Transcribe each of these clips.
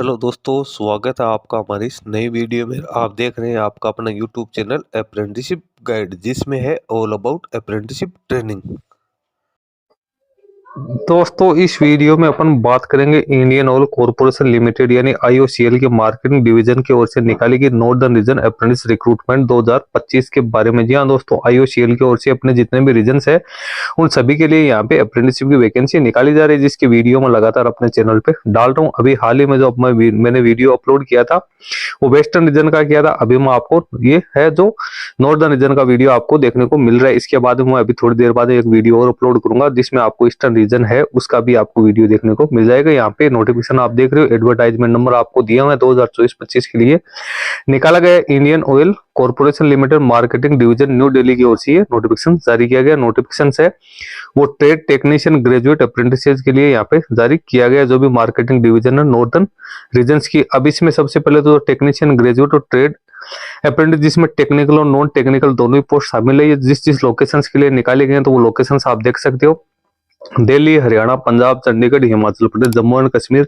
Hello दोस्तों, स्वागत है आपका हमारी इस नई वीडियो में। आप देख रहे हैं आपका अपना यूट्यूब चैनल अप्रेंटिसशिप गाइड, जिसमें है ऑल अबाउट अप्रेंटिसशिप ट्रेनिंग। दोस्तों इस वीडियो में अपन बात करेंगे इंडियन ऑयल कॉरपोरेशन लिमिटेड यानी आईओसीएल के मार्केटिंग डिवीजन की ओर से निकाली गई नॉर्दर्न रीजन अप्रेंटिस रिक्रूटमेंट 2025 के बारे में। जी हाँ दोस्तों, आईओसीएल की ओर से अपने जितने भी रीजन है उन सभी के लिए यहाँ पे अप्रेंटिसशिप की वैकेंसी निकाली जा रही है, जिसकी वीडियो में लगातार अपने चैनल पे डाल रहा हूँ। अभी हाल ही में जो मैंने वीडियो अपलोड किया था वो वेस्टर्न रीजन का किया था। अभी मैं आपको ये है जो नॉर्दर्न रीजन का वीडियो आपको देखने को मिल रहा है। इसके बाद मैं अभी थोड़ी देर बाद एक वीडियो और अपलोड करूंगा जिसमें आपको ईस्टर्न रीजन है उसका भी आपको वीडियो देखने को मिल जाएगा। यहाँ पे नोटिफिकेशन आप देख रहे हो, एडवर्टाइजमेंट नंबर आपको दिया हुआ है 2024-25 के लिए निकाला गया Indian oil corporation limited marketing division new Delhi की ओर से नोटिफिकेशन जारी किया गया। नोटिफिकेशन है वो ट्रेड टेक्नीशियन ग्रेजुएट अप्रेंटिसेस के लिए यहाँ पे जारी किया गया, जो भी मार्केटिंग डिवीजन है नॉर्दर्न रीजन्स की। अब इसमें सबसे पहले तो टेक्नीशियन ग्रेजुएट और ट्रेड अप्रेंटिस जिसमें टेक्निकल और नॉन टेक्निकल दोनों ही पोस्ट शामिल है। ये जिस जिस लोकेशंस के लिए निकाले गए हैं तो वो लोकेशंस आप देख सकते हो। दिल्ली, हरियाणा, पंजाब, चंडीगढ़, हिमाचल प्रदेश, जम्मू एंड कश्मीर,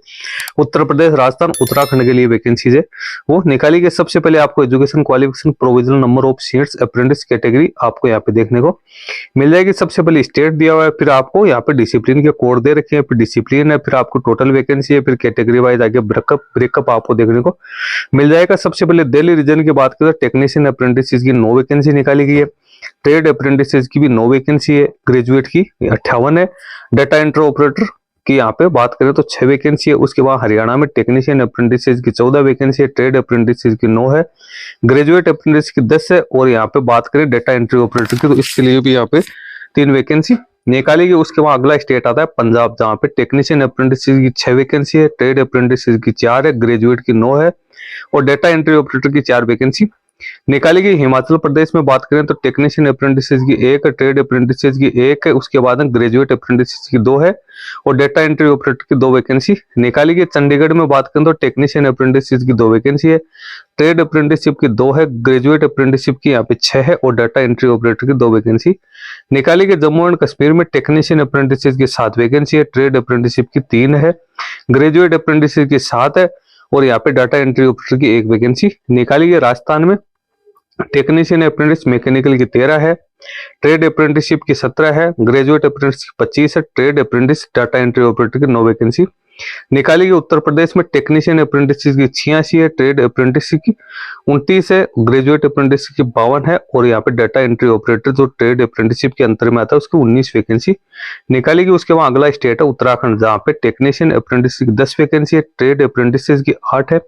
उत्तर प्रदेश, राजस्थान, उत्तराखंड के लिए वैकेंसीज है वो निकाली गई। सबसे पहले आपको education qualification provisional number of seats apprentice category आपको यहाँ पे देखने को मिल जाएगी। सबसे पहले स्टेट दिया हुआ है, फिर आपको यहाँ पे डिसिप्लिन के कोड दे रखे हैं, फिर डिसिप्लिन है, फिर आपको टोटल वैकेंसी है, फिर कैटेगरी वाइज आगे ब्रेकअप आपको देखने को मिल जाएगा। सबसे पहले दिल्ली रीजन की बात करें, टेक्नीशियन अप्रेंटिस की 9 वैकेंसी निकाली गई है। ट्रेड अप्रेंटिस की भी 9 वैकेंसी है, ग्रेजुएट की 58 है। डाटा एंट्री ऑपरेटर की यहाँ पे बात करें तो 6 वैकेंसी है। उसके बाद हरियाणा में टेक्नीशियन अप्रेंटिस की 14 वैकेंसी है, ट्रेड अप्रेंटिस की 9 है, ग्रेजुएट अप्रेंटिस की 10 है। और यहाँ पे बात करें डाटा एंट्री ऑपरेटर की तो इसके लिए भी यहाँ पे 3 वैकेंसी निकाली गई। उसके बाद अगला स्टेट आता है पंजाब, जहाँ पे टेक्नीशियन अप्रेंटिस की 6 वैकेंसी है, ट्रेड अप्रेंटिस की 4 है, ग्रेजुएट की 9 है और डाटा एंट्री ऑपरेटर की 4 वैकेंसी निकाली गई। हिमाचल प्रदेश में बात करें तो टेक्नीशियन अप्रेंटिस की 1 है, ट्रेड अप्रेंटिस की 1 है, उसके बाद ग्रेजुएट अप्रेंटिस की 2 है और डाटा एंट्री ऑपरेटर की 2 वैकेंसी निकाली गई। चंडीगढ़ में बात करें तो टेक्नीशियन अप्रेंटिस की 2 वैकेंसी है, ट्रेड अप्रेंटिसशिप की 2 है, ग्रेजुएट अप्रेंटिसशिप की यहाँ पे 6 है और डाटा एंट्री ऑपरेटर की 2 वैकेंसी निकाली गई। जम्मू एंड कश्मीर में टेक्नीशियन अप्रेंटिस की 7 वैकेंसी है, ट्रेड अप्रेंटिसशिप की 3 है, ग्रेजुएट अप्रेंटिसशिप की 7 है और यहाँ पे डाटा एंट्री ऑपरेटर की 1 वैकेंसी निकाली गई। राजस्थान में टेक्नीशियन अप्रेंटिस मैकेनिकल की 13 है, ट्रेड अप्रेंटिसशिप की 17 है, ग्रेजुएट अप्रेंटिस की 25 है, trade apprentice data entry operator की 9 वैकेंसी निकाली गई। उत्तर प्रदेश में टेक्नीशियन अप्रेंटिस की 86 है, ट्रेड अप्रेंटिस की 29 है, ग्रेजुएट अप्रेंटिस की 52 है और यहाँ पे डाटा एंट्री ऑपरेटर जो ट्रेड अप्रेंटिसशिप के अंतर में आता है उसकी 19 वैकेंसी निकाली गई। उसके बाद अगला स्टेट है उत्तराखंड, जहाँ पे टेक्नीशियन अप्रेंटिस की 10 वैकेंसी है, ट्रेड अप्रेंटिस की 8 है,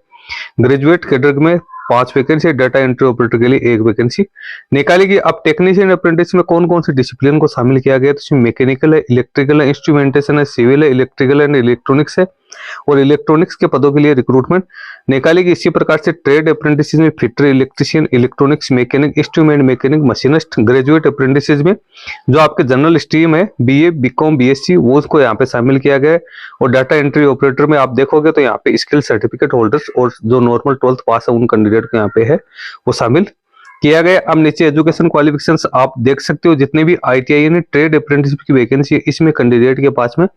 ग्रेजुएट कैडर में 5 वैकेंसी, डाटा एंट्री ऑपरेटर के लिए 1 वैकेंसी निकाली गई। अब टेक्नीशियन अप्रेंटिस में कौन कौन से डिसिप्लिन को शामिल किया गया है तो इसमें मैकेनिकल है, इलेक्ट्रिकल है, इंस्ट्रूमेंटेशन है, सिविल है, इलेक्ट्रिकल एंड इलेक्ट्रॉनिक्स है और इलेक्ट्रॉनिक्स के पदों के लिए रिक्रूटमेंट निकाली गई। इसी प्रकार से ट्रेड अप्रेंटिस में fitter, electrician, electronics mechanic, instrument mechanic, machinist, graduate apprentice में जो आपके जनरल स्ट्रीम है बीए, बीकॉम, बीएससी वो उसको यहाँ पे शामिल किया गया है। और डाटा एंट्री ऑपरेटर में आप देखोगे तो यहाँ पे स्किल सर्टिफिकेट होल्डर्स और जो नॉर्मल 12th पास है उन कैंडिडेट को यहाँ पे है वो शामिल किया गया। अब नीचे एजुकेशन क्वालिफिकेशंस आप देख सकते हो, जितने भी आईटीआई यानी ट्रेड अप्रेंटिसशिप की वैकेंसी है इसमें कैंडिडेट के पास में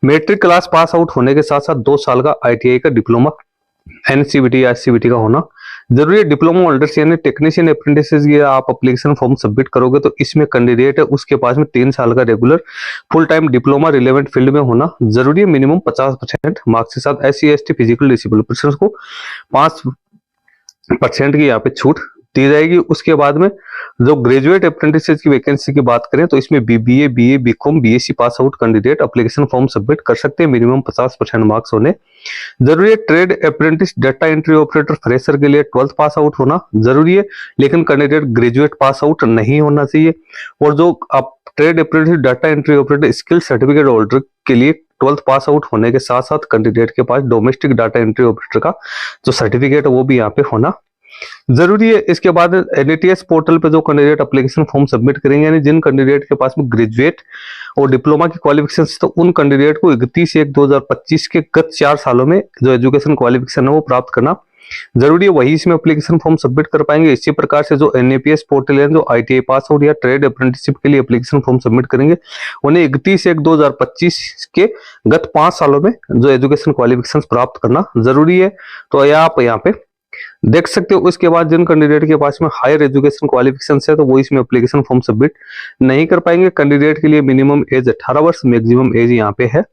मैट्रिक क्लास पास आउट होने के साथ साथ 2 साल का आईटीआई का डिप्लोमा एनसीबीटी या एससीबीटी का होना जरूरी है। डिप्लोमा होल्डर्स यानी टेक्नीशियन अप्रेंटिस ये आप एप्लीकेशन फॉर्म सबमिट करोगे तो इसमें कैंडिडेट है उसके पास में 3 साल का regular full time diploma relevant field में होना जरूरी है। मिनिमम 50% मार्क्स के साथ SC ST physical disable person को 5% की यहाँ पे छूट दी जाएगी। उसके बाद में जो ग्रेजुएट अप्रेंटिस की वैकेंसी की बात करें तो इसमें BBA, BA, BCom, BSc pass out candidate application form submit कर सकते हैं। मिनिमम 50% मार्क्स होने जरूरी है। Trade apprentice data entry operator fresher के लिए 12th पास आउट होना जरूरी है, लेकिन कैंडिडेट ग्रेजुएट पास आउट नहीं होना चाहिए। और जो आप trade apprentice data entry operator skill certificate holder के लिए 12th पास आउट होने के साथ साथ कैंडिडेट के पास डोमेस्टिक डाटा एंट्री ऑपरेटर का जो सर्टिफिकेट है वो भी यहाँ पे होना जरूरी है। इसके बाद NATS पोर्टल पे जो कैंडिडेट एप्लीकेशन फॉर्म सबमिट करेंगे, यानी जिन कैंडिडेट के पास में ग्रेजुएट और डिप्लोमा की क्वालिफिकेशन, तो उन कैंडिडेट को 31/1/2025 के गत 4 सालों में जो एजुकेशन क्वालिफिकेशन है वो प्राप्त करना जरूरी है, वही इसमें एप्लीकेशन फॉर्म सबमिट कर पाएंगे। इसी प्रकार से जो NAPS पोर्टल है, जो ITI पास आउट या ट्रेड अप्रेंटिसशिप के लिए एप्लीकेशन फॉर्म सबमिट करेंगे, उन्हें 31/1/2025 के गत 5 सालों में जो एजुकेशन क्वालिफिकेशन प्राप्त करना जरूरी है। तो यह आप यहाँ पे देख सकते हो। उसके बाद जिन कैंडिडेट के पास में हायर एजुकेशन क्वालिफिकेशन है, तो वो इसमें एप्लीकेशन फॉर्म सबमिट नहीं कर पाएंगे। कैंडिडेट के लिए मिनिमम एज 18 वर्ष, मैक्सिमम एज यहाँ पे है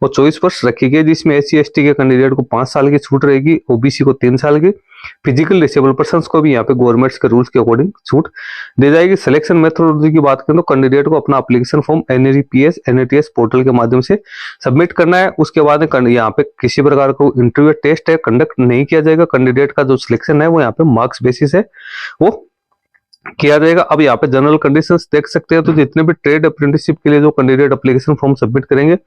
और 24 वर्ष रखी गई, जिसमें SC/ST के कैंडिडेट को 5 साल की छूट रहेगी, OBC को 3 साल की, फिजिकल डिसेबल पर्संस को भी यहाँ पे गवर्नमेंट्स के रूल्स के अकॉर्डिंग छूट दी जाएगी। सिलेक्शन मेथोडोलॉजी की बात करें तो कैंडिडेट को अपना एप्लीकेशन फॉर्म NATS पोर्टल के माध्यम से सबमिट करना है। उसके बाद यहाँ पे किसी प्रकार को इंटरव्यू टेस्ट है कंडक्ट नहीं किया जाएगा। कैंडिडेट का जो सिलेक्शन है वो यहाँ पे मार्क्स बेसिस है वो किया जाएगा। अब यहाँ पे जनरल कंडीशंस देख सकते हैं। तो जितने भी ट्रेड अप्रेंटिसशिप के लिए जो कैंडिडेट एप्लीकेशन फॉर्म सबमिट करेंगे,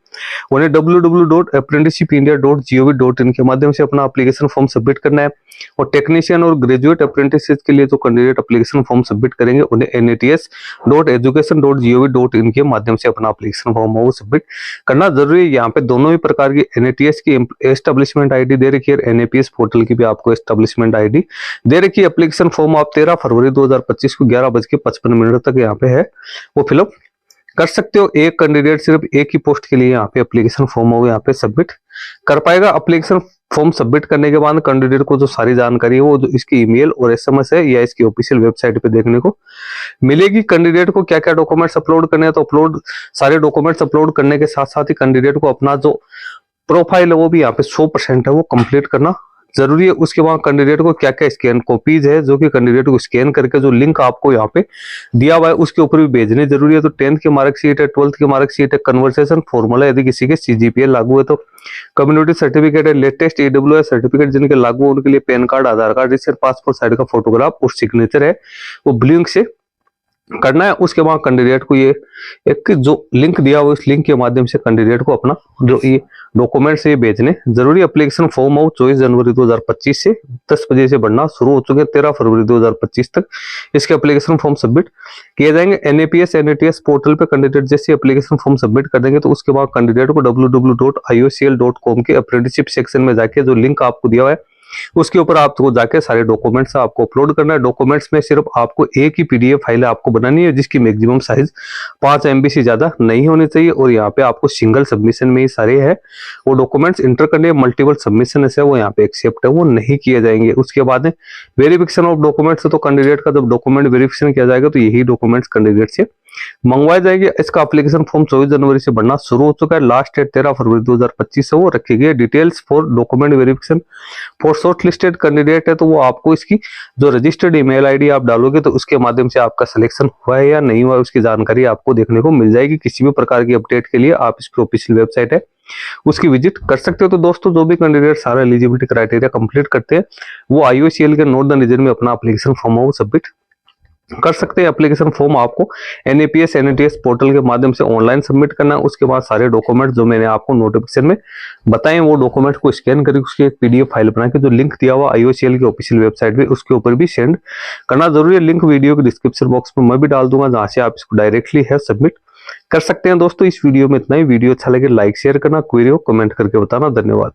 उन्हें www.apprenticeshipindia.gov.in के माध्यम से अपना एप्लीकेशन फॉर्म सबमिट करना है। और टेक्नीशियन और ग्रेजुएट अप्रेंटिसेस के लिए जो कैंडिडेट एप्लीकेशन फॉर्म सबमिट करेंगे, उन्हें NATS.education.gov.in के माध्यम से अपना एप्लीकेशन फॉर्म वो सबमिट करना जरूरी है। यहाँ पे दोनों ही प्रकार की NATS की एस्टेब्लिशमेंट ID दे रखी है, NAPS पोर्टल की भी आपको एस्टेब्लिशमेंट ID दे रखी है। एप्लीकेशन फॉर्म आप 13 फरवरी 2025 को 11:55 तक यहाँ पे है वो फिलअप कर सकते हो। एक कैंडिडेट सिर्फ एक ही पोस्ट के लिए यहाँ पे एप्लीकेशन फॉर्म हो यहाँ पे सबमिट कर पाएगा। एप्लीकेशन फॉर्म सबमिट करने के बाद कैंडिडेट को जो सारी जानकारी है वो जो इसकी ईमेल और SMS है या इसकी ऑफिशियल वेबसाइट पे देखने को मिलेगी। कैंडिडेट को क्या क्या डॉक्यूमेंट्स अपलोड करने हैं, तो सारे डॉक्यूमेंट्स अपलोड करने के साथ साथ ही कैंडिडेट को अपना जो प्रोफाइल है वो भी यहाँ पे 100% है वो कंप्लीट करना जरूरी है। उसके बाद कैंडिडेट को क्या क्या स्कैन कॉपीज है जो कि कैंडिडेट को स्कैन करके जो लिंक आपको यहाँ पे दिया हुआ है उसके ऊपर भी भेजने जरूरी है। तो 10th की मार्कशीट है, 12th की मार्कशीट है, कन्वर्सेशन फॉर्मूला यदि किसी के CGPA लागू है, तो कम्युनिटी सर्टिफिकेट है, लेटेस्ट EWS सर्टिफिकेट जिनके लागू है उनके लिए पैन कार्ड, आधार कार्ड, रिसेंट पासपोर्ट साइज का फोटोग्राफ और सिग्नेचर है वो ब्लिंक से करना है। उसके बाद कैंडिडेट को ये एक जो लिंक दिया हुआ उस लिंक के माध्यम से कैंडिडेट को अपना जो ये डॉक्यूमेंट्स ये भेजने जरूरी। एप्लीकेशन फॉर्म हो 24 जनवरी 2025 से 10 बजे से भरना शुरू हो चुके हैं। 13 फरवरी 2025 तक इसके एप्लीकेशन फॉर्म सबमिट किए जाएंगे। NAPS पोर्टल पे कैंडिडेट जैसे एप्लीकेशन फॉर्म सबमिट कर देंगे, तो उसके बाद कैंडिडेट को www.iocl.com के अप्रेंटिसशिप सेक्शन में जाके जो लिंक आपको दिया हुआ है उसके ऊपर आपको जाके सारे डॉक्यूमेंट्स आपको अपलोड करना है। डॉक्यूमेंट्स में सिर्फ आपको एक ही PDF फाइल आपको बनानी है जिसकी मैक्सिमम साइज 5 MB से ज्यादा नहीं होनी चाहिए। और यहाँ पे आपको सिंगल सबमिशन में ही सारे है वो डॉक्यूमेंट्स इंटर करने। मल्टीपल सबमिशन है वो यहाँ पे एक्सेप्ट है वो नहीं किए जाएंगे। उसके बाद वेरिफिकेशन ऑफ डॉक्यूमेंट्स, तो कैंडिडेट का जब डॉक्यूमेंट वेरिफिकेशन किया जाएगा तो यही डॉक्यूमेंट्स कैंडिडेट से मंगवाई जाएगी। इसका एप्लीकेशन फॉर्म 24 जनवरी से बनना शुरू हो चुका है। लास्ट डेट 13 फरवरी 2025 से वो रखी गई। Details for document verification for short listed candidate है, तो वो आपको इसकी जो रजिस्टर्ड ईमेल ID आप डालोगे तो उसके माध्यम से आपका सिलेक्शन हुआ है या नहीं हुआ है उसकी जानकारी आपको देखने को मिल जाएगी। किसी भी प्रकार की अपडेट के लिए आप इसकी ऑफिशियल वेबसाइट है उसकी विजिट कर सकते हो। तो दोस्तों जो भी कैंडिडेट सारा एलिजिबिलिटी क्राइटेरिया कंप्लीट करते हैं वो IOCL के नॉर्दर्न रीजन में अपना एप्लीकेशन फॉर्म वो सबमिट कर सकते हैं। एप्लीकेशन फॉर्म आपको NAPS पोर्टल के माध्यम से ऑनलाइन सबमिट करना है। उसके बाद सारे डॉक्यूमेंट जो मैंने आपको नोटिफिकेशन में बताए वो डॉक्यूमेंट को स्कैन करके उसकी एक PDF फाइल बना के जो लिंक दिया हुआ IOCL की ऑफिशियल वेबसाइट पे उसके ऊपर भी सेंड करना जरूरी है। लिंक वीडियो के डिस्क्रिप्शन बॉक्स में मैं भी डाल दूंगा जहां से आप इसको डायरेक्टली है सबमिट कर सकते हैं। दोस्तों इस वीडियो में इतना ही। वीडियो अच्छा लगे लाइक शेयर करना, क्वेरी हो कमेंट करके बताना। धन्यवाद।